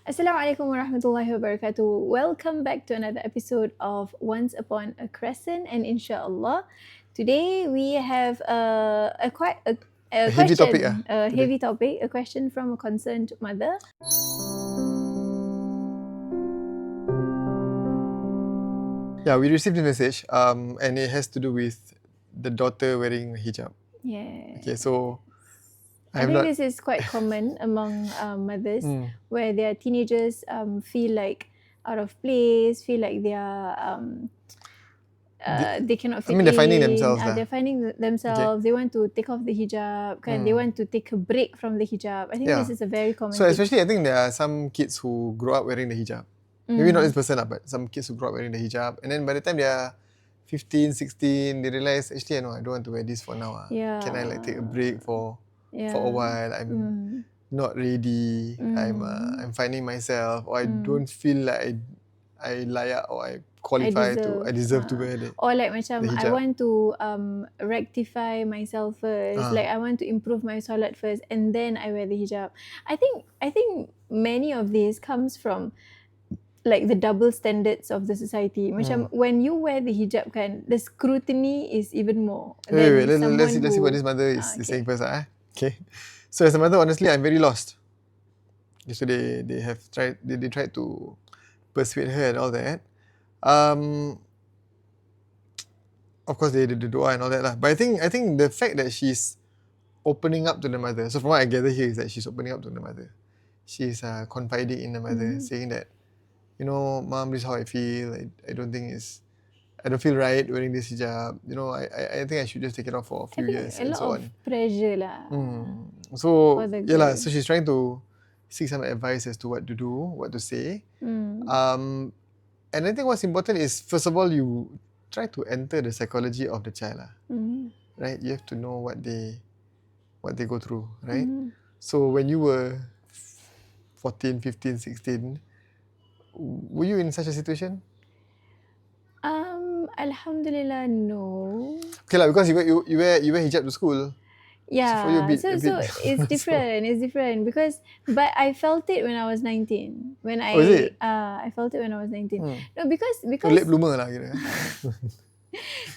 Assalamualaikum warahmatullahi wabarakatuh. Welcome back to another episode of Once Upon a Crescent, and inshallah, today we have a A heavy topic question, a today. heavy topic, a question from a concerned mother. Yeah, we received a message, and it has to do with the daughter wearing hijab. Yeah. Okay, so I think this is quite common among mothers where their teenagers feel like out of place, feel like they are they cannot fit they're finding in. themselves lah. They're finding themselves. They want to take off the hijab. They want to take a break from the hijab. I think this is a very common So thing. especially I think there are some kids who grow up wearing the hijab. Maybe not this person lah, but some kids who grow up wearing the hijab, and then by the time they are 15, 16, they realize actually I don't want to wear this for now. Can I like take a break for a while? I'm not ready. I'm finding myself, or I don't feel like I layak or I qualify I deserve to wear it. Or like macam I want to rectify myself first. Like I want to improve my solat first, and then I wear the hijab. I think many of this comes from like the double standards of the society. Macam when you wear the hijab kan, the scrutiny is even more. Wait, let's see what this mother is saying first. Okay. So as a mother, honestly, I'm very lost. So they tried to persuade her and all that. Of course they did the dua and all that lah. But I think the fact that she's opening up to the mother. So from what I gather here is that she's opening up to the mother. She's confiding in the mother, saying that, Mom, this is how I feel. I don't feel right wearing this hijab. I think I should just take it off for a few years and so on. A lot of pressure lah. So yeah, so she's trying to seek some advice as to what to do, what to say. And I think what's important is, first of all, you try to enter the psychology of the child, right? You have to know what they go through, right? So when you were 14, 15, 16, were you in such a situation? Alhamdulillah, no. Okay lah, because you wear hijab to school. Yeah, so, it's different. It's different because, but I felt it when I was 19. When I, is it? I felt it when I was 19. No, because so late bloomer lah, kira.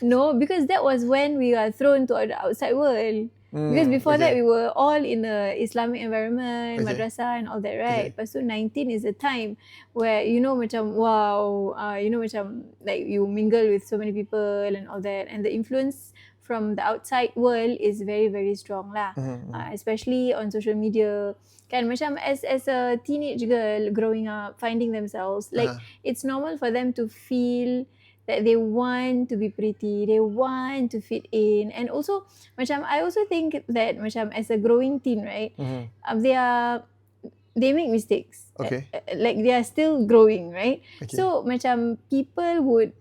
No, because that was when we are thrown to the outside world. Because before that, we were all in the Islamic environment, madrasah and all that, right? Lepas tu 19 is a time where, macam, wow, macam, like you mingle with so many people and all that. And the influence from the outside world is very, very strong lah. Especially on social media. Kan, macam as a teenage girl growing up, finding themselves, like it's normal for them to feel that they want to be pretty, they want to fit in. And also, macam I also think that macam as a growing teen, right, they make mistakes. Okay. Like they are still growing, right? Okay. So macam people would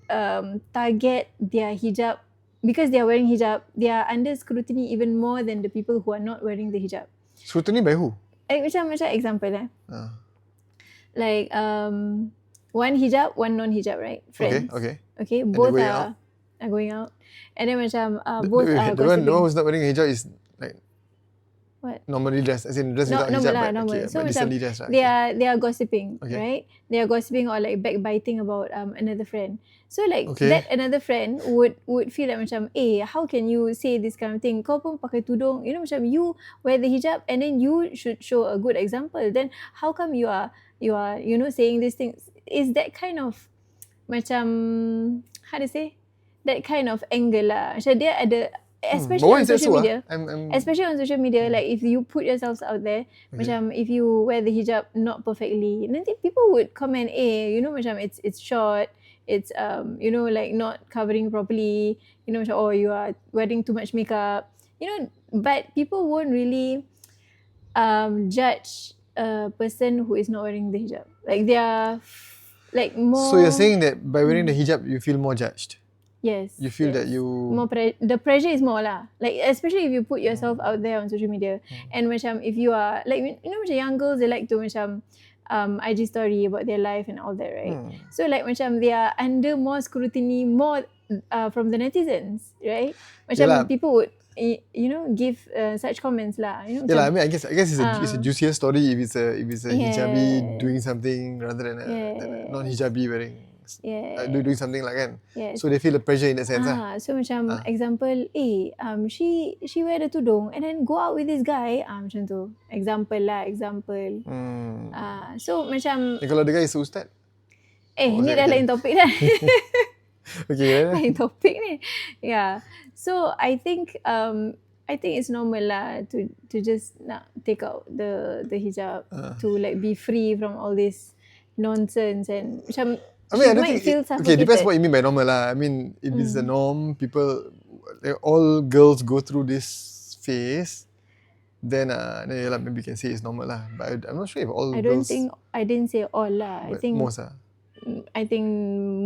target their hijab because they are wearing hijab. They are under scrutiny even more than the people who are not wearing the hijab. Scrutiny by who? Macam example like one hijab, one non-hijab, right? Friends. Okay. Both are going out. And then macam both are gossiping. The one who's not wearing a hijab is like what? Normally dressed, as in dressed without hijab, but normal. Okay, so but macam dressed, they are gossiping, right? They are gossiping or like backbiting about another friend. So like that another friend would feel like macam, how can you say this kind of thing? Kau pun pakai tudung, macam you wear the hijab and then you should show a good example. Then how come you are saying these things? Is that kind of macam, how to say, that kind of angle lah. Macam dia ada, especially on social media. Especially on social media, like if you put yourselves out there, macam if you wear the hijab not perfectly, nanti people would comment, macam it's short, it's like not covering properly, macam, oh, you are wearing too much makeup, but people won't really judge a person who is not wearing the hijab. Like they are like more. So you're saying that by wearing the hijab, you feel more judged? Yes. You feel that you more the pressure is more lah. Like especially if you put yourself out there on social media, and macam if you are like macam young girls, they like to macam IG story about their life and all that, right? So like macam they are under more scrutiny, more from the netizens, right? Macam people would give such comments lah. Yeah lah, I mean, I guess it's a juicier story if it's a hijabi doing something rather than a non-hijabi wearing doing something like kan. So they feel the pressure in that sense lah. So macam example, she wear the tudung and then go out with this guy, macam tu. Example. So macam kalau the guy is ustaz? Ni dah lain topik dah. Okay. Lain topik ni. Yeah. So I think it's normal lah to just nak take out the hijab to like be free from all this nonsense and macam I don't think okay, depends what you mean by normal lah. I mean, if it's the norm, all girls go through this phase, then maybe you can say it's normal lah. But I'm not sure if all girls. I didn't say all lah. I think most lah. I think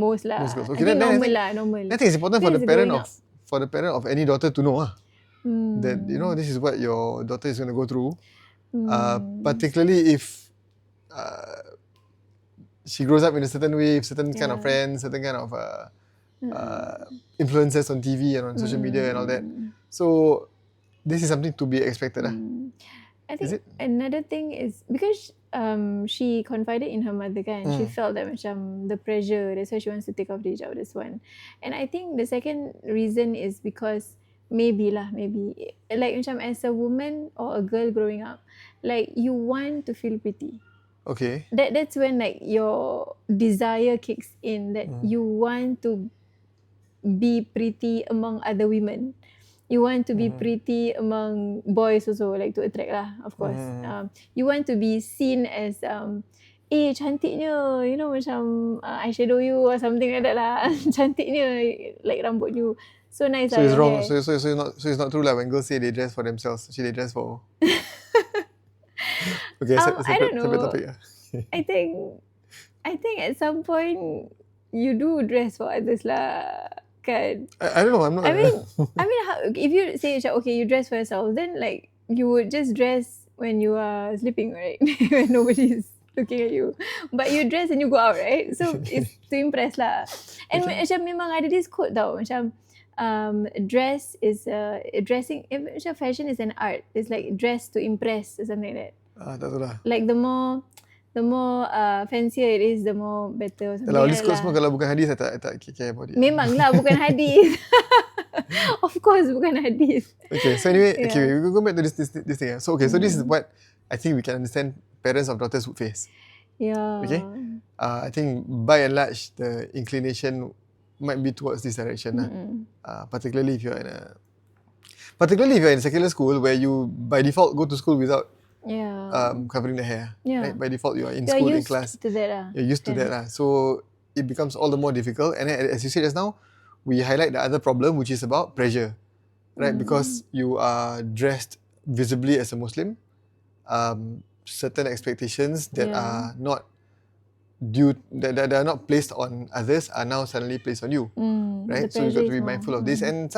most lah. Most girls. Okay, I think normal. I think it's important for the parent of any daughter to know that this is what your daughter is going to go through. Particularly if she grows up in a certain way, certain kind of friends, certain kind of influencers on TV and on social media and all that. So this is something to be expected. I think another thing is because she confided in her mother kan. She felt that macam the pressure, that's why she wants to take off the hijab, this one. And I think the second reason is because maybe like macam as a woman or a girl growing up, like you want to feel pretty. Okay. That's when like your desire kicks in, that you want to be pretty among other women. You want to be pretty among boys also, like to attract lah, of course. You want to be seen as cantiknya, macam eyeshadow you or something like that lah. Cantiknya, like rambut you. So nice. So it's wrong. So it's not true lah when girls say they dress for themselves. Actually, they dress for. Okay, I don't know. Topic. I think at some point you do dress for others lah. Kan? I don't know. I'm not. I mean, how, if you say okay, you dress for yourself, then like you would just dress when you are sleeping, right? When nobody's looking at you. But you dress and you go out, right? So it's to impress lah. And macam memang ada this quote tau, macam dress is dressing. Macam fashion is an art. It's like dress to impress or something like that. Tak tahu lah. Like the more fancier it is, the more better. Kalau this quote semua kalau bukan hadis, I tak care about it. Memanglah bukan hadis. Of course bukan hadis. Okay, so anyway, we go back to this thing. So so this is what I think we can understand parents of daughters would face. Yeah. Okay. I think by and large the inclination might be towards this direction. Particularly if you're in a secular school where you by default go to school without covering the hair. Right? By default, you are in school, in class. You're used to that. So it becomes all the more difficult. And then, as you said just now, we highlight the other problem, which is about pressure. Right? Because you are dressed visibly as a Muslim, certain expectations that are not that are not placed on others are now suddenly placed on you. Right? So you've got to be mindful of this. And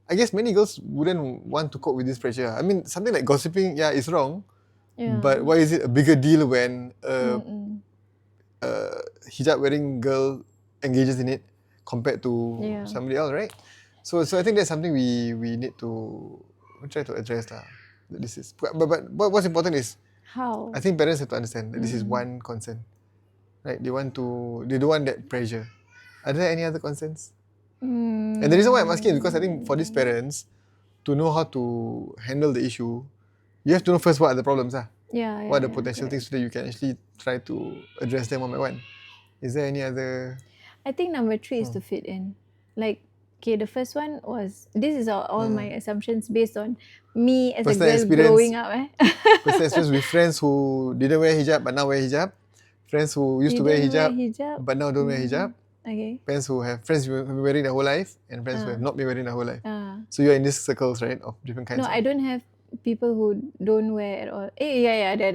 I guess many girls wouldn't want to cope with this pressure. I mean, something like gossiping, is wrong. But why is it a bigger deal when a hijab-wearing girl engages in it compared to somebody else, right? So I think that's something we need to try to address lah. This is, but what's important is how. I think parents have to understand that this is one concern, right? They don't want that pressure. Are there any other concerns? And the reason why I'm asking is because I think for these parents to know how to handle the issue, you have to know first what are the problems what are the potential things so that you can actually try to address them one by one. Is there any other? I think number 3 is to fit in. Like, okay, the first one was, this is all my assumptions based on me as personal a girl growing up. Personal experience with friends who didn't wear hijab but now wear hijab. Friends who used to wear hijab but now don't wear hijab. Okay. Friends who have been wearing their whole life and friends who have not been wearing their whole life. So you're in these circles, right, of different kinds. No, I don't have people who don't wear at all. Ada.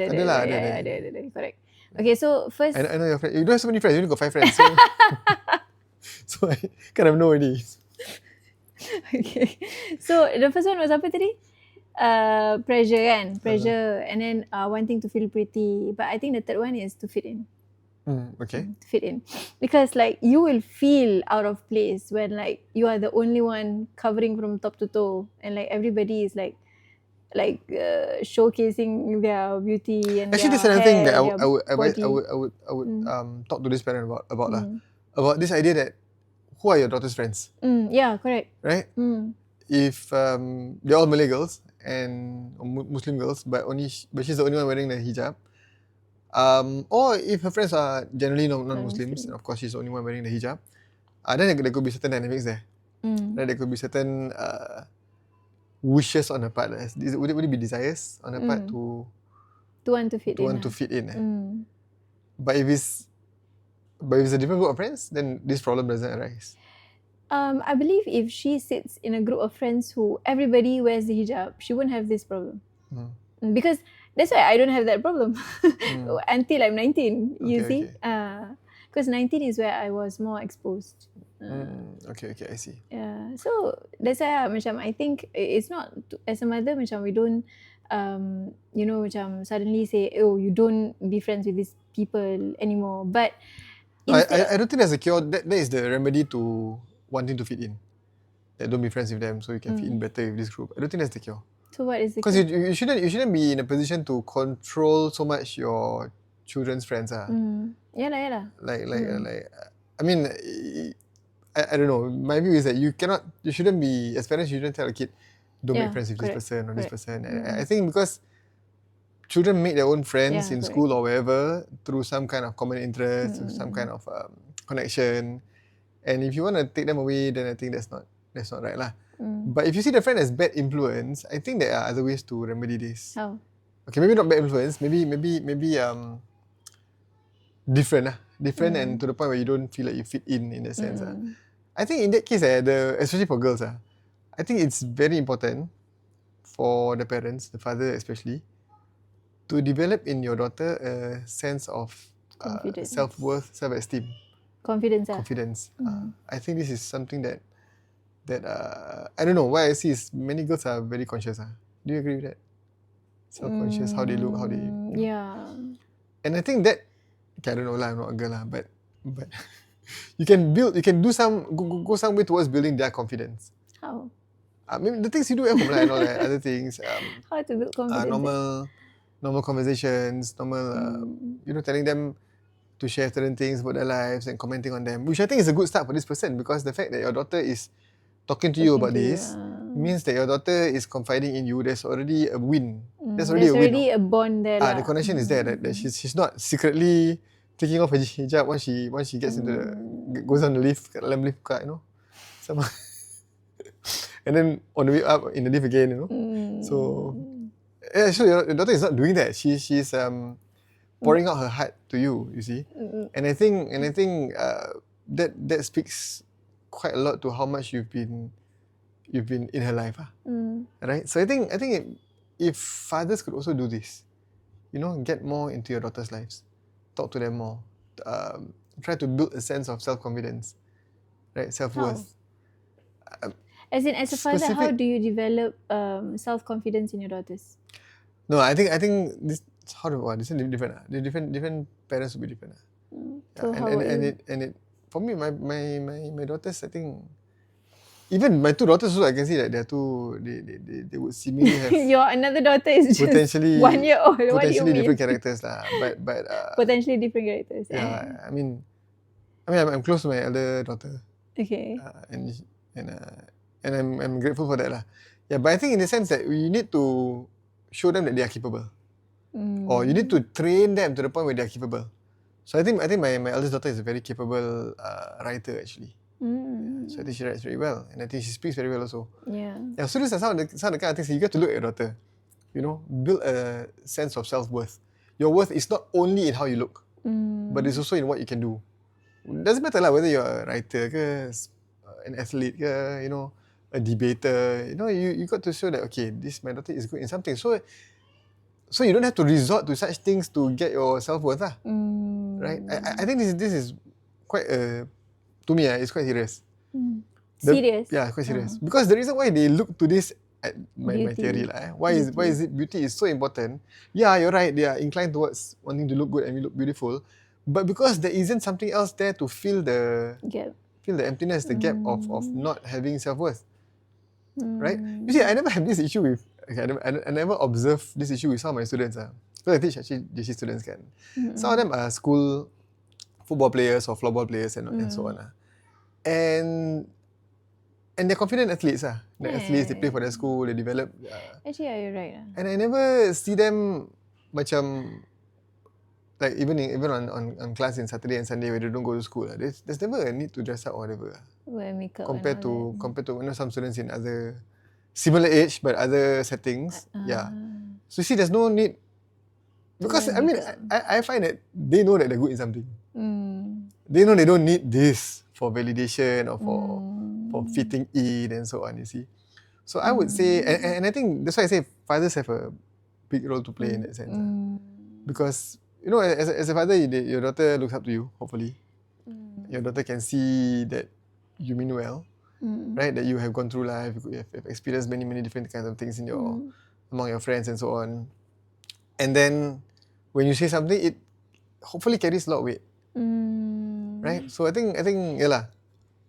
Correct. Okay, so first. I know your friend. You don't have so many friends. You only got 5 friends. So I kind of know already. Okay. So the first one was apa tadi? Pressure kan? Pressure and then wanting to feel pretty. But I think the third one is to fit in. Okay. To fit in, because like you will feel out of place when like you are the only one covering from top to toe, and like everybody is like showcasing their beauty and Actually, that's their another thing hair that and their body. I would talk to this parent about this idea that who are your daughter's friends, Yeah, correct. right? If they're all Malay girls and Muslim girls, but she's the only one wearing the hijab, or if her friends are generally non-Muslims, and of course she's the only one wearing the hijab, then there could be certain dynamics there. Right? There could be certain wishes on her part. Would it be desires on her part to want to fit in. To fit in? But if it's a different group of friends, then this problem doesn't arise. I believe if she sits in a group of friends who everybody wears the hijab, she won't have this problem. Because that's why I don't have that problem until I'm 19. You see, because 19 is where I was more exposed. Okay, I see. Yeah, so that's why macam I think it's not as a mother macam we don't macam suddenly say, oh, you don't be friends with these people anymore. But I don't think that's a cure. That is the remedy to wanting to fit in. That don't be friends with them so you can fit in better with this group. I don't think that's the cure. So what is the cure? Because you shouldn't be in a position to control so much your children's friends. Yeah. Like I mean, I don't know. My view is that you shouldn't be, as parents, you shouldn't tell a kid, don't make friends with this person or this person. I think because children make their own friends in school or wherever through some kind of common interest, some kind of connection. And if you want to take them away, then I think that's not right lah. But if you see the friend as bad influence, I think there are other ways to remedy this. How? Okay, maybe not bad influence. Maybe different and to the point where you don't feel like you fit in that sense. I think in that case, especially for girls, I think it's very important for the parents, the father especially, to develop in your daughter a sense of self-worth, self-esteem. Confidence. I think this is something that I don't know. What I see is many girls are very conscious. Do you agree with that? Self-conscious, how they look, how they... Yeah. And I think that... Okay, I don't know lah, I'm not a girl lah, but you can do go some way towards building their confidence. How? I mean, the things you do at home and all that, other things. How to build confidence? Normal conversations, telling them to share certain things about their lives and commenting on them, which I think is a good start for this person, because the fact that your daughter is talking to you about this means that your daughter is confiding in you. There's already a win. There's already a bond there. The connection is there. That she's not secretly taking off her hijab once she gets into goes on the lift, dalam lift car, sama. And then on the way up in the lift again, So your daughter is not doing that. She's pouring out her heart to you. You see, and I think that speaks quite a lot to how much you've been in her life, right? So I think if fathers could also do this, get more into your daughter's lives, talk to them more, try to build a sense of self-confidence, right? Self-worth. As a father, how do you develop self-confidence in your daughters? No, I think this this is different. The different parents will be different. So how it for me, my daughters, I think, even my two daughters also, I can see that they would seemingly have your another daughter is just potentially 1 year old. Potentially different characters lah. But potentially different characters. Yeah, I mean, I'm close to my elder daughter. Okay. And I'm grateful for that lah. Yeah, but I think in the sense that you need to show them that they are capable, or you need to train them to the point where they are capable. So I think my eldest daughter is a very capable writer actually. So I think she writes very well, and I think she speaks very well also. Yeah. So these are some of the kind of things you get to look at your daughter. Build a sense of self-worth. Your worth is not only in how you look, but it's also in what you can do. It doesn't matter lah whether you're a writer ke, an athlete ke, a debater. You got to show that my daughter is good in something. So you don't have to resort to such things to get your self-worth lah. Right? I think this is quite to me, it's quite serious. Serious? Yeah, quite serious. Because the reason why they look to this, my theory lah, why is it beauty is so important? Yeah, you're right. They are inclined towards wanting to look good and look beautiful, But because there isn't something else there to fill the gap. Feel the emptiness, the gap of not having self-worth. Right? You see, I never have this issue with, okay, I never observe this issue with some of my students. Because I teach actually JC students can. Some of them are school football players or floorball players and so on. And they're confident athletes. The athletes, they play for their school, they develop. Actually, yeah, you're right. And I never see them macam, like even on class in Saturday and Sunday where they don't go to school. There's never a need to dress up or whatever. Wear makeup compared to some students in other similar age but other settings. Yeah. So you see, there's no need, because I mean I find that they know that they're good in something. They know they don't need this for validation or for fitting in and so on, you see. So I would say, and I think that's why I say fathers have a big role to play in that sense. Because, you know, as a father, your daughter looks up to you, hopefully. Your daughter can see that you mean well, right? That you have gone through life, you have experienced many different kinds of things in among your friends and so on. And then when you say something, it hopefully carries a lot of weight, right? So I think yeah lah.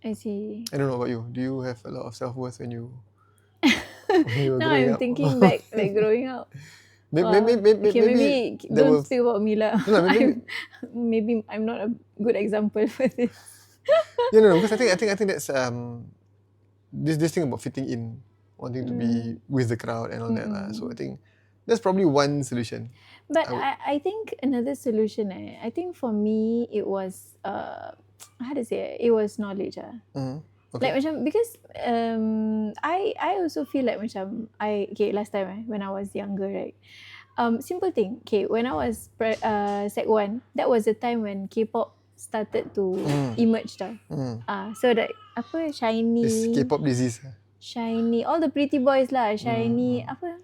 I see. I don't know about you. Do you have a lot of self-worth when you were now growing I'm up? thinking back, like growing up. Maybe don't speak about me lah. Maybe I'm not a good example for this. No, because I think that's this thing about fitting in, wanting to be with the crowd and all that lah. So I think that's probably one solution. But I think another solution, I think for me it was how to say it was knowledge. Okay. Like macam, because I also feel like macam last time when I was younger, right, simple thing, when I was sec 1, that was the time when K-pop started to emerge tau. So that apa, SHINee, this K-pop disease, SHINee, all the pretty boys lah, SHINee, apa,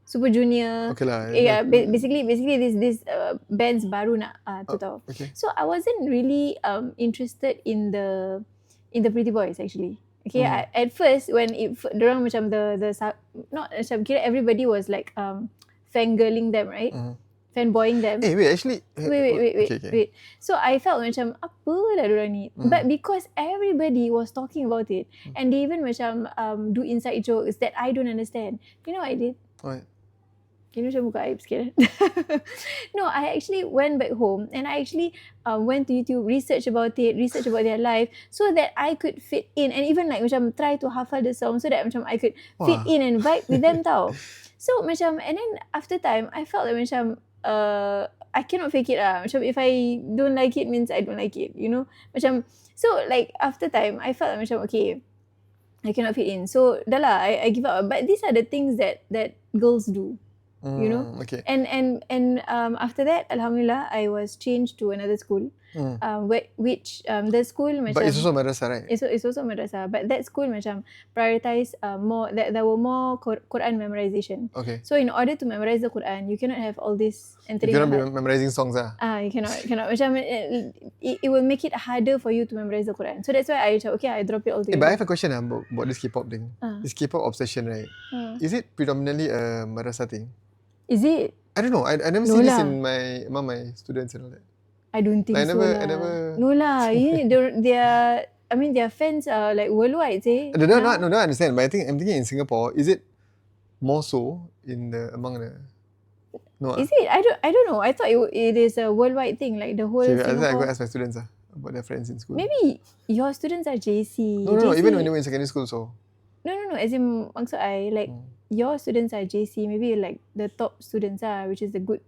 Super Junior. Okay lah. Yeah, basically this bands baru nak tu tau. Okay. So I wasn't really interested in the pretty boys actually. Okay, at first when dorang macam the not macam kira everybody was like fangirling them, right? Fanboying them. Wait, actually Wait. So I felt macam apa lah dorang ni. But because everybody was talking about it and they even macam do inside jokes that I don't understand. You know what I did? What? You know, macam buka aib sikit. No, I actually went back home and I actually went to YouTube, research about their life so that I could fit in and even like macam try to hafal the song so that macam I could fit in and vibe with them tau. So macam, and then after time I felt like macam I cannot fake it lah. Macam if I don't like it means I don't like it, you know. Macam, so like after time I felt like macam okay, I cannot fit in. So dah lah, I give up. But these are the things that girls do. You know, okay. And after that, alhamdulillah, I was changed to another school, which the school macam, but it's also madrasah, right? It's also madrasah, but that school macam prioritize more that there were more Quran memorization. Okay. So in order to memorize the Quran, you cannot have all this entering. You cannot be memorizing songs you cannot macam it will make it harder for you to memorize the Quran. So that's why I drop it all together. But I have a question about this K-pop thing. This K-pop obsession, right? Is it predominantly a madrasah thing? Is it? I don't know. I never see this among my students and all that. I don't think I so. I never. No lah. Their fans are like worldwide, say. No, I understand. But I'm thinking in Singapore, is it more so among the? No. Is it? I don't know. I thought it is a worldwide thing, like the whole. I think I go ask my students about their friends in school. Maybe your students are JC. No. Even when they were in secondary school, so. No. As in, maksud I like your students are JC. Maybe like the top students which is the good.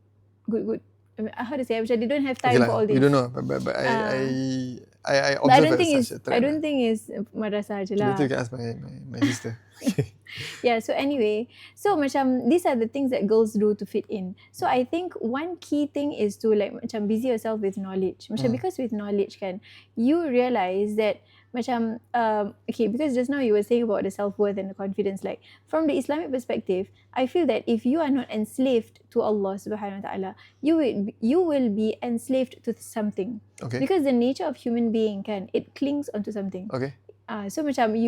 I mean, how to say? They don't have time for all this. You don't know, but I observe I don't think such a trend. I don't think it's madrasah je lah. Later you can ask my sister. Yeah, so anyway, so macam these are the things that girls do to fit in. So I think one key thing is to like macam busy yourself with knowledge. Macam because with knowledge kan, you realize that macam because just now you were saying about the self-worth and the confidence, like from the Islamic perspective, I feel that if you are not enslaved to Allah subhanahu wa ta'ala, you will be enslaved to something. Okay. Because the nature of human being it clings onto something. Okay. So macam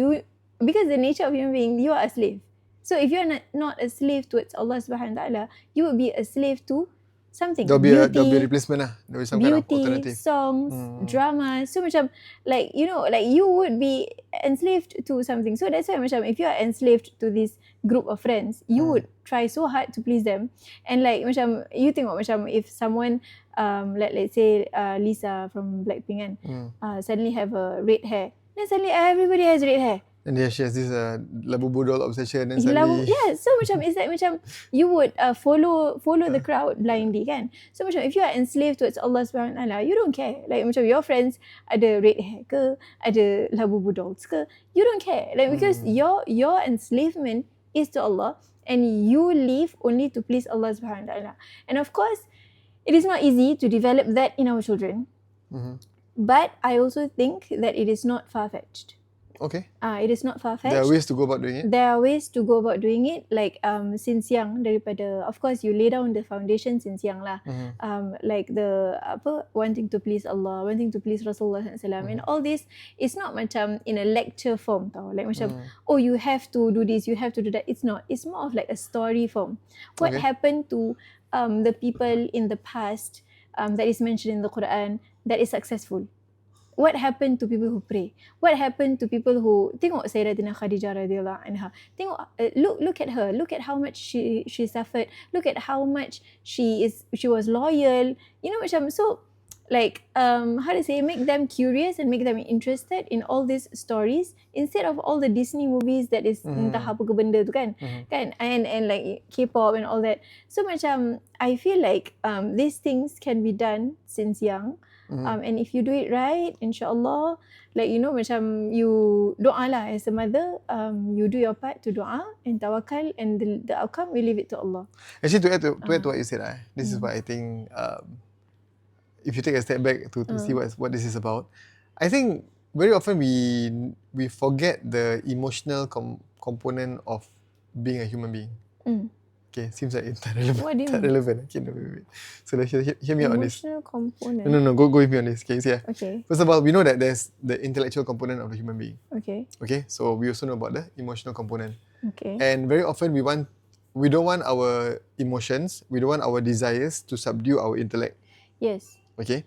because the nature of human being, you are a slave. So if you are not a slave towards Allah subhanahu wa ta'ala, you will be a slave to something. There'll be a replacement lah. There'll be some kind of alternative. Songs, drama. So macam like you know, like you would be enslaved to something. So that's why macam if you are enslaved to this group of friends, you would try so hard to please them. And like macam you tengok macam if someone let's say Lisa from Blackpink kan suddenly have a red hair, then suddenly everybody has red hair. And yeah, she has this labubu doll obsession and suddenly so macam it's like macam you would follow the crowd blindly kan. So macam if you are enslaved towards Allah Subhanahu Wa Taala, you don't care. Like macam your friends ada red hair ke, ada labubu dolls ke, you don't care. Like because your enslavement is to Allah and you live only to please Allah Subhanahu Wa Taala. And of course, it is not easy to develop that in our children. But I also think that it is not far-fetched. Okay. It is not far-fetched. There are ways to go about doing it. There are ways to go about doing it. Like since young, daripada of course you lay down the foundation since young lah. Like the wanting to please Allah, wanting to please Rasulullah SAW, and all this is not macam in a lecture form tau. Like macam oh you have to do this, you have to do that. It's not. It's more of like a story form. What happened to the people in the past that is mentioned in the Quran that is successful? What happened to people who pray? What happened to people who tengok Sayyidatina Khadijah radhiyallahu anha? Tengok look at her. Look at how much she suffered. Look at how much she was loyal. You know macam so like how to say, make them curious and make them interested in all these stories instead of all the Disney movies that is entah apa ke benda tu kan. Kan and like K-pop and all that. So macam I feel like these things can be done since young. And if you do it right, insyaAllah, like you know macam you doa lah as a mother, you do your part to doa and tawakal, and the outcome we leave it to Allah. Actually, to add to what you said, this is what I think, if you take a step back to see what this is about, I think very often we forget the emotional component of being a human being. Okay, seems like it's relevant. What do you mean? Relevant. Okay, no, wait. So hear me out on this. Emotional component. No, go with me on this. Okay, see. Okay. First of all, we know that there's the intellectual component of the human being. Okay. Okay, so we also know about the emotional component. Okay. And very often we don't want our emotions, we don't want our desires to subdue our intellect. Yes. Okay,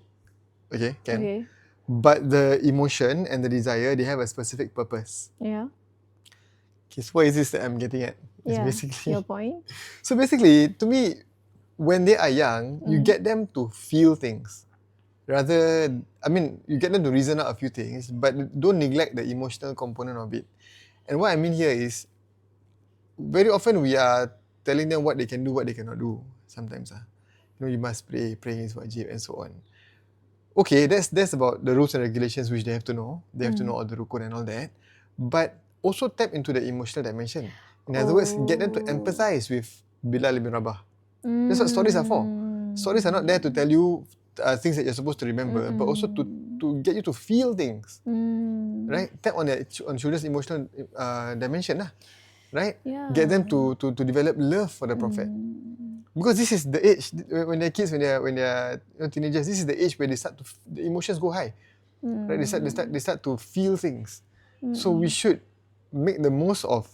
can. Okay. But the emotion and the desire, they have a specific purpose. Yeah. Okay, so what is this that I'm getting at? It's basically your point. So basically, to me, when they are young, you get them to feel things. Rather, I mean, you get them to reason out a few things, but don't neglect the emotional component of it. And what I mean here is, very often we are telling them what they can do, what they cannot do. Sometimes, you know, you must pray, praying is wajib, and so on. Okay, that's about the rules and regulations which they have to know. They have to know all the rukun and all that. But also tap into the emotional dimension. In other words, get them to empathize with Bilal ibn Rabah. That's what stories are for. Stories are not there to tell you things that you're supposed to remember, but also to get you to feel things. Right? Tap on children's emotional dimension. Right? Yeah. Get them to develop love for the Prophet. Because this is the age, when they're kids, when they're teenagers, this is the age where the emotions go high. Right? They start to feel things. So we should make the most of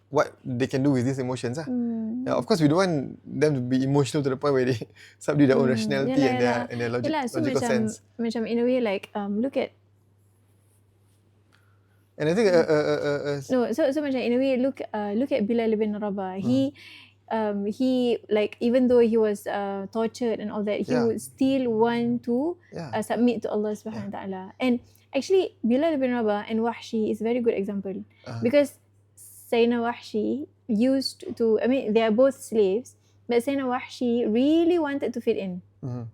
what they can do with these emotions. Yeah, of course, we don't want them to be emotional to the point where they subdue their own rationality and their logical sense. Macam in a way, like look at. And I think so macam in a way, look at Bilal ibn Rabah. He like even though he was tortured and all that, he would still want to submit to Allah Subhanahu Wa Taala. And actually, Bilal ibn Rabah and Wahshi is a very good example because Sayyidina Wahshi used to, I mean, they are both slaves, but Sayyidina Wahshi really wanted to fit in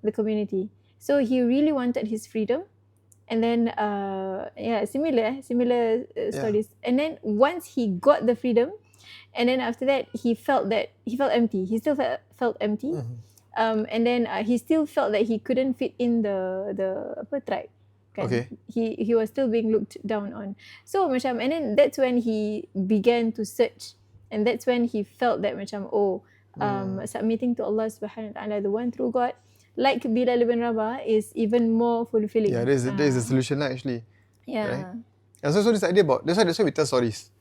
the community. So he really wanted his freedom. And then, similar stories. And then once he got the freedom, and then after that, he felt empty. He still felt empty. And then he still felt that he couldn't fit in the tribe. Kan? Okay. He was still being looked down on. So macam, and then that's when he began to search, and that's when he felt that macam submitting to Allah Subhanahu Wa Taala, the one true God, like Bilal ibn Rabah, is even more fulfilling. Yeah, that is the solution lah actually. Yeah. Right? And so this idea about that's why we tell stories.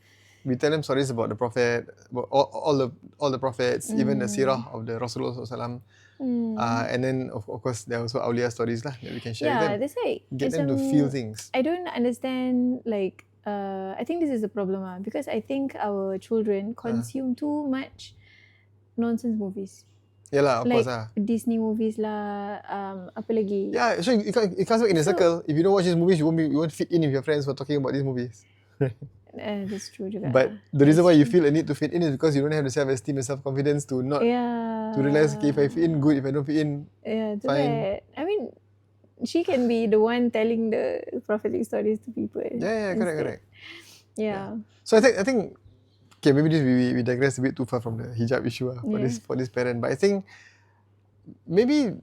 We tell them stories about the Prophet, about all the prophets, even the sirah of the Rasulullah SAW. And then of course there are also awliya stories lah that we can share with them. That's right. Get them to feel things. I don't understand, like, I think this is the problem because I think our children consume too much nonsense movies. Yalah, of like course lah. Disney movies lah, apa lagi? Yeah, so it comes back in a circle. If you don't watch these movies, you won't fit in with your friends for talking about these movies. That's true juga. But the reason why you feel a need to fit in is because you don't have the self-esteem and self-confidence to not to realize, okay, if I fit in, good. If I don't fit in, fine. I mean, she can be the one telling the prophetic stories to people. Yeah, correct. Yeah. So I think okay, maybe we digress a bit too far from the hijab issue for this parent. But I think maybe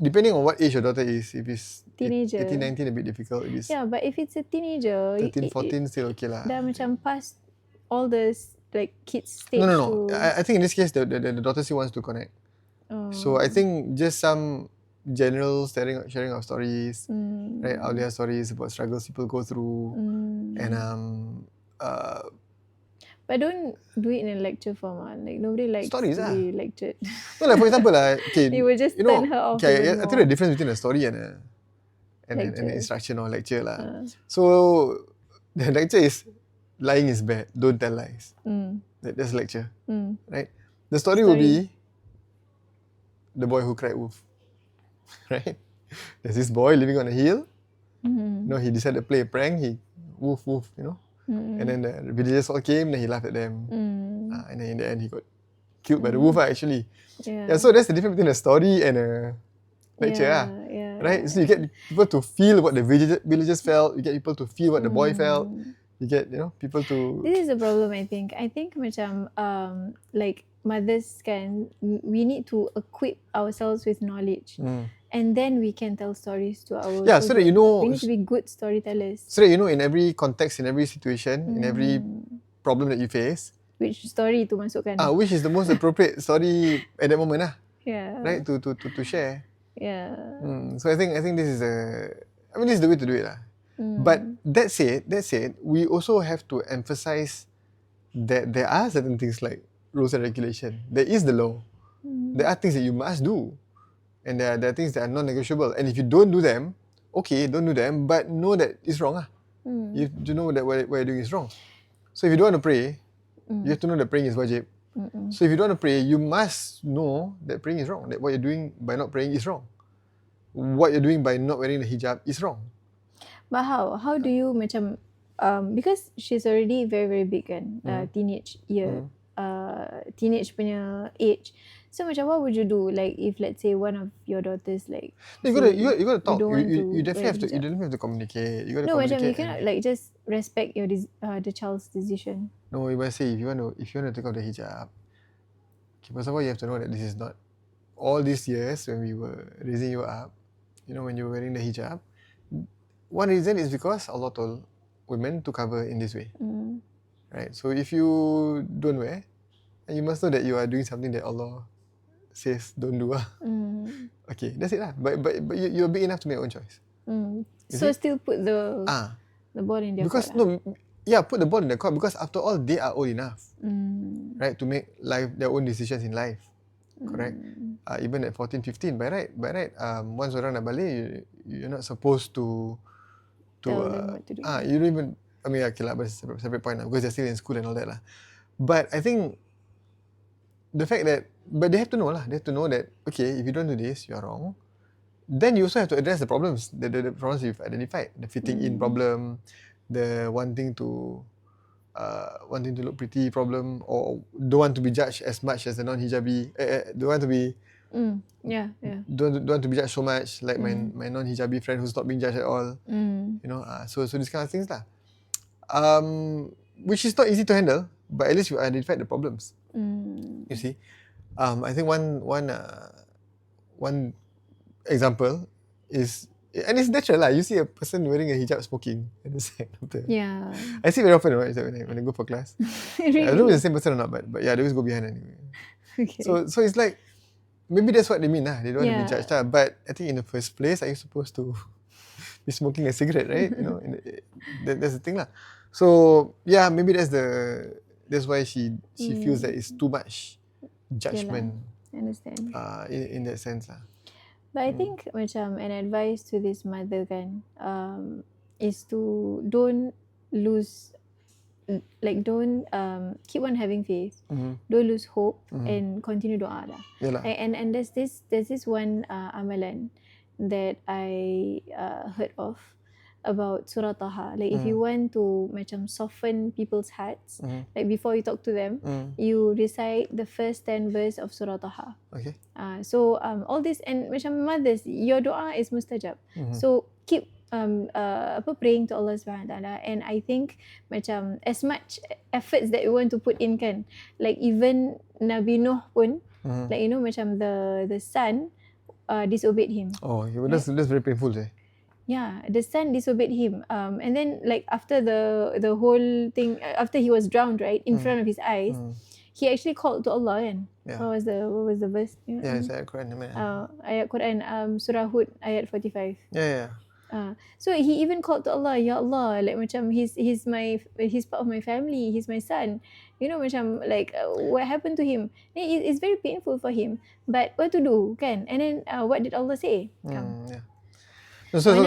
depending on what age your daughter is, if it's teenager, 18, 19, a bit difficult. If it's but if it's a teenager, 13, 14, still okay lah. Dah macam past all the like kids stage. No. I think in this case the daughter still wants to connect. So I think just some general sharing of stories, right? Out there stories about struggles people go through, and but don't do it in a lecture form. Like nobody likes stories to be lectured. No, like for example, okay, you will just turn her off. Okay, I think the difference between a story and an instruction or lecture lah. So the lecture is lying is bad. Don't tell lies. That's lecture, right? The story will be the boy who cried wolf, right? There's this boy living on a hill. You know, he decided to play a prank. He wolf, you know. And then the villagers all came, then he laughed at them. And then in the end, he got killed by the wolf actually. Yeah, so that's the difference between a story and a lecture. Right? So you get people to feel what the villagers felt. You get people to feel what the boy felt. You get, people to... This is the problem, I think. I think macam, like mothers we need to equip ourselves with knowledge. And then we can tell stories to our children. So that you know... We need to be good storytellers. So that you know in every context, in every situation, in every problem that you face... Which story to masukkan. Which is the most appropriate story at that moment lah. Yeah. Right? To share. Yeah. So I think this is this is the way to do it lah. But that said, we also have to emphasize that there are certain things like rules and regulation. There is the law. There are things that you must do. And there are things that are non-negotiable. And if you don't do them, okay, don't do them, but know that it's wrong. You know that what you're doing is wrong. So if you don't want to pray, you have to know that praying is wajib. So if you don't want to pray, you must know that praying is wrong. That what you're doing by not praying is wrong. What you're doing by not wearing the hijab is wrong. But how do you macam because she's already very very big kan, teenage year, teenage punya age. So macam what would you do, like if let's say one of your daughters like you gotta talk. You definitely have to. You definitely have to communicate. You gotta communicate. Macam you cannot like just respect your the child's decision. No, you must say if you want to take off the hijab. Okay, first of all, you have to know that this is not all these years when we were raising you up. When you were wearing the hijab. One reason is because Allah told women to cover in this way, right? So if you don't wear, you must know that you are doing something that Allah says don't do. Okay, that's it lah. But you're big enough to make your own choice. So still put the ball in their court. Put the ball in their court because after all they are old enough, right, to make their own decisions in life. Correct. Even at 14, 15, by right. Once orang nak balik, you're not supposed to tell them what to do. You don't even. I mean, okay lah, but it's a separate point lah because they're still in school and all that lah. But I think the fact that, but they have to know lah. They have to know that okay, if you don't do this, you are wrong. Then you also have to address the problems, the problems you've identified, the fitting in problem, the wanting to look pretty problem, or don't want to be judged as much as a non-hijabi. Don't want to be. Don't want to be judged so much like my non-hijabi friend who's not being judged at all. So these kind of things lah. Which is not easy to handle, but at least you identified the problems. You see, I think one example is, and it's natural lah. You see a person wearing a hijab smoking at the side of the. Yeah. I see very often, right? When I go for class. Really? I don't know if it's the same person or not, but yeah, they always go behind anyway. Okay. So it's like maybe that's what they mean lah. They don't want to be judged lah. But I think in the first place, are you supposed to be smoking a cigarette, right? That's the thing lah. So yeah, maybe that's why she feels that it's too much judgment. I understand. In that sense lah. But I think macam an advice to this mother kan, is to don't lose, like don't keep on having faith, don't lose hope, and continue doa lah. And there's this one amalan that I heard of about Surah Taha. Like if you want to macam soften people's hearts, like before you talk to them, you recite the first 10 verse of Surah Taha. Okay. So all this, and macam mothers, your doa is mustajab. So keep praying to Allah Subhanahu Wa Taala. And I think macam as much efforts that we want to put in kan, like even Nabi Nuh pun, like you know macam the son disobeyed him. Oh, okay. Well, that's very painful, eh? Yeah, the son disobeyed him. And then like after the whole thing, after he was drowned, right, in front of his eyes, he actually called to Allah kan. Yeah. What was the verse? Yeah, it's ayat Quran. Ayat Quran, Surah Hud, ayat 45. Yeah. So he even called to Allah, Ya Allah, like macam he's part of my family, he's my son. You know macam like what happened to him? It's very painful for him. But what to do kan? And then what did Allah say? Yeah. No, some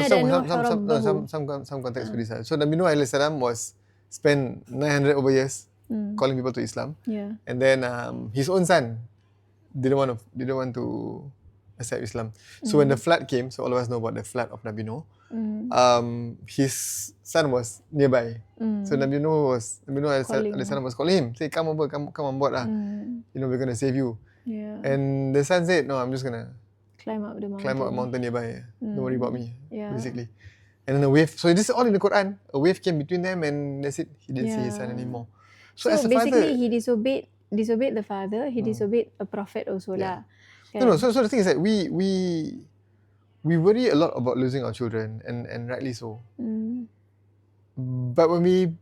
context for this. So Nabi Nuh alayhi salam was spent 900 over years calling people to Islam. Yeah. And then his own son didn't want to accept Islam. So when the flood came, so all of us know about the flood of Nabi Nuh. His son was nearby. So Nabi Nuh alayhi salam was calling him, say come on board lah. You know, we're gonna save you. Yeah. And the son said, no, I'm just gonna climb up a mountain nearby. Don't worry about me. Yeah. Basically. And then a wave. So this is all in the Quran. A wave came between them, and that's it. He didn't see his son anymore. So as a basically, father, he disobeyed the father. He disobeyed a prophet also lah. Okay. No. So the thing is that we worry a lot about losing our children, and rightly so. But when we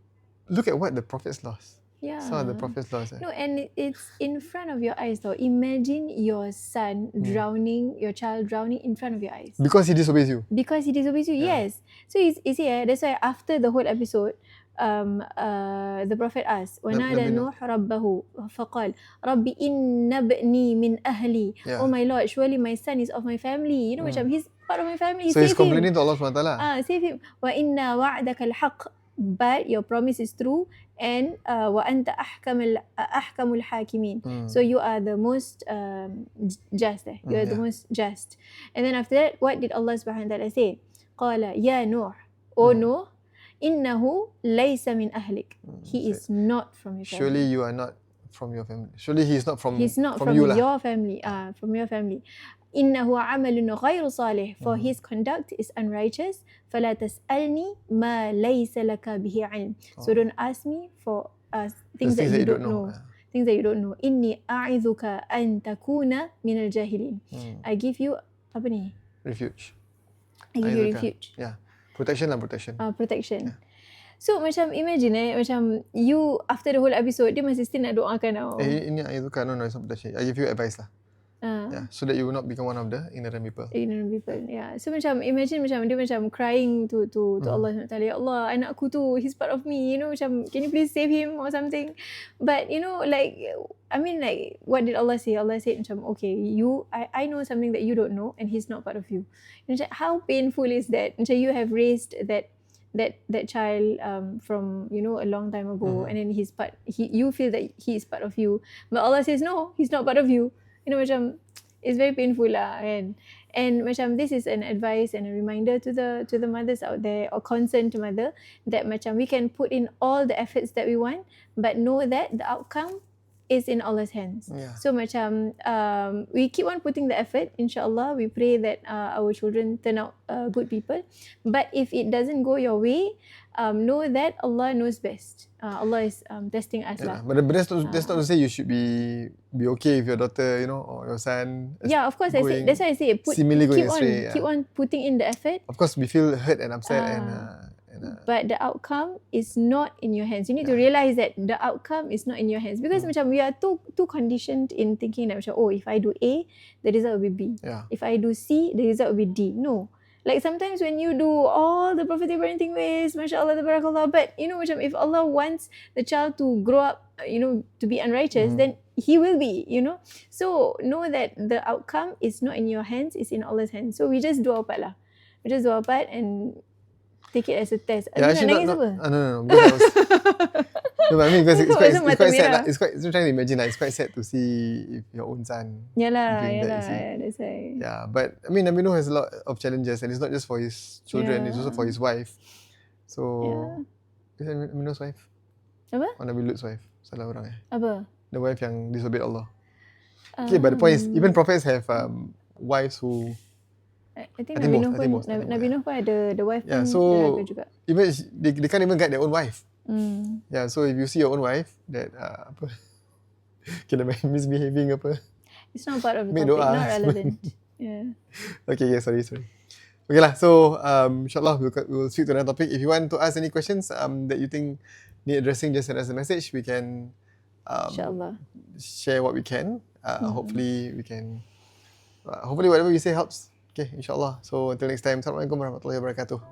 look at what the prophets lost. Yeah. Some of the prophets lost. No, and it's in front of your eyes though. Imagine your son drowning, your child drowning in front of your eyes. Because he disobeys you. Yeah. Yes. So you see, that's why after the whole episode, the prophet asked, وَنَادَى نُوحُ رَبَّهُ فَقَالَ رَبِّ إِنَّ بْنِي مِنْ أَهْلِي. Oh my Lord, surely my son is of my family. You know, macam he's part of my family. So he's complaining to Allah SWT. Save him. وَإِنَّ وَعْدَكَ الْحَقِّ. But your promise is true, and وَأَنْتَ أَحْكَمُ الْحَاكِمِينَ. So you are the most just. You are the most just. And then after that, what did Allah Subhanahu Wa Taala say? قَالَ يَا نُوحُ. O Nuh, إِنَّهُ لَيْسَ مِنْ أَهْلِكَ. He is not from your family. Surely you are not from your family. Surely he is not from you your family. From your family. إِنَّهُ عَمَلٌ غَيْرُ صَالِحٍ. For his conduct is unrighteous. فَلَا تَسْأَلْنِي مَا لَيْسَ لَكَ بِهِ عِلْمٍ. So don't ask me for things that you don't know. Things that you don't know. إِنِّي أَعِذُكَ أَن تَكُونَ مِنَ الْجَاهِلِينَ. I give you apa ni? Refuge. I give you refuge. Yeah. Protection. Protection. Yeah. So macam imagine macam you after the whole episode dia masih still nak doakan tau. Ini a'izuka, no, it's not protection. I give you advice lah. Yeah, so that you will not become one of the ignorant people. Yeah. So macam imagine macam dia macam crying to Allah SWT. Ya Allah, anakku tu, he's part of me. You know, macam can you please save him or something? But you know, like I mean, like what did Allah say? Allah said macam, okay, I know something that you don't know, and he's not part of you. Macam, how painful is that? Macam you have raised that child from a long time ago, and then you feel that he is part of you, but Allah says no, he's not part of you. You know, macam it's very painful lah, and macam this is an advice and a reminder to the mothers out there, or concerned mother, that macam we can put in all the efforts that we want, but know that the outcome is in Allah's hands. Yeah. So macam we keep on putting the effort, inshallah. We pray that our children turn out good people. But if it doesn't go your way, know that Allah knows best. Allah is testing us lah. But that's not to say you should be okay with your daughter, or your son. Yeah, of course. That's why I say keep on putting in the effort. Of course, we feel hurt and upset but the outcome is not in your hands. You need to realize that the outcome is not in your hands, because macam we are too conditioned in thinking that macam, if I do A, the result will be B. Yeah. If I do C, the result will be D. No. Like sometimes when you do all the prophetic parenting ways, mashallah, tabarakallah, but you know, macam if Allah wants the child to grow up, you know, to be unrighteous, then he will be, you know. So know that the outcome is not in your hands, it's in Allah's hands. So we just do our part lah. We just do our part and take it as a test. Yeah, actually not, no. Because no, I mean because it's quite sad lah. It's trying to imagine like it's quite sad to see if your own son doing that. That's right. Yeah, but I mean Nabi Nuh has a lot of challenges, and it's not just for his children, it's also for his wife. So is that Nabi Nuh's wife? Apa? Or Nabi Lut's wife? Salah orang Apa? The wife yang disobeyed Allah. Okay, but the point is even prophets have wives who I think Nabi Nuh pun ada the wife pun deraga juga. Even they can't even guide their own wife. Yeah, so if you see your own wife that apa kena misbehaving apa, it's not part of the topic, not relevant. Yeah. Okay, sorry. Okay lah, so insyaAllah we will speak to another topic. If you want to ask any questions that you think need addressing, just send us a message. We can insyaAllah share what we can. Hopefully we can hopefully whatever we say helps. Okay, insyaAllah. So until next time, Assalamualaikum warahmatullahi wabarakatuh.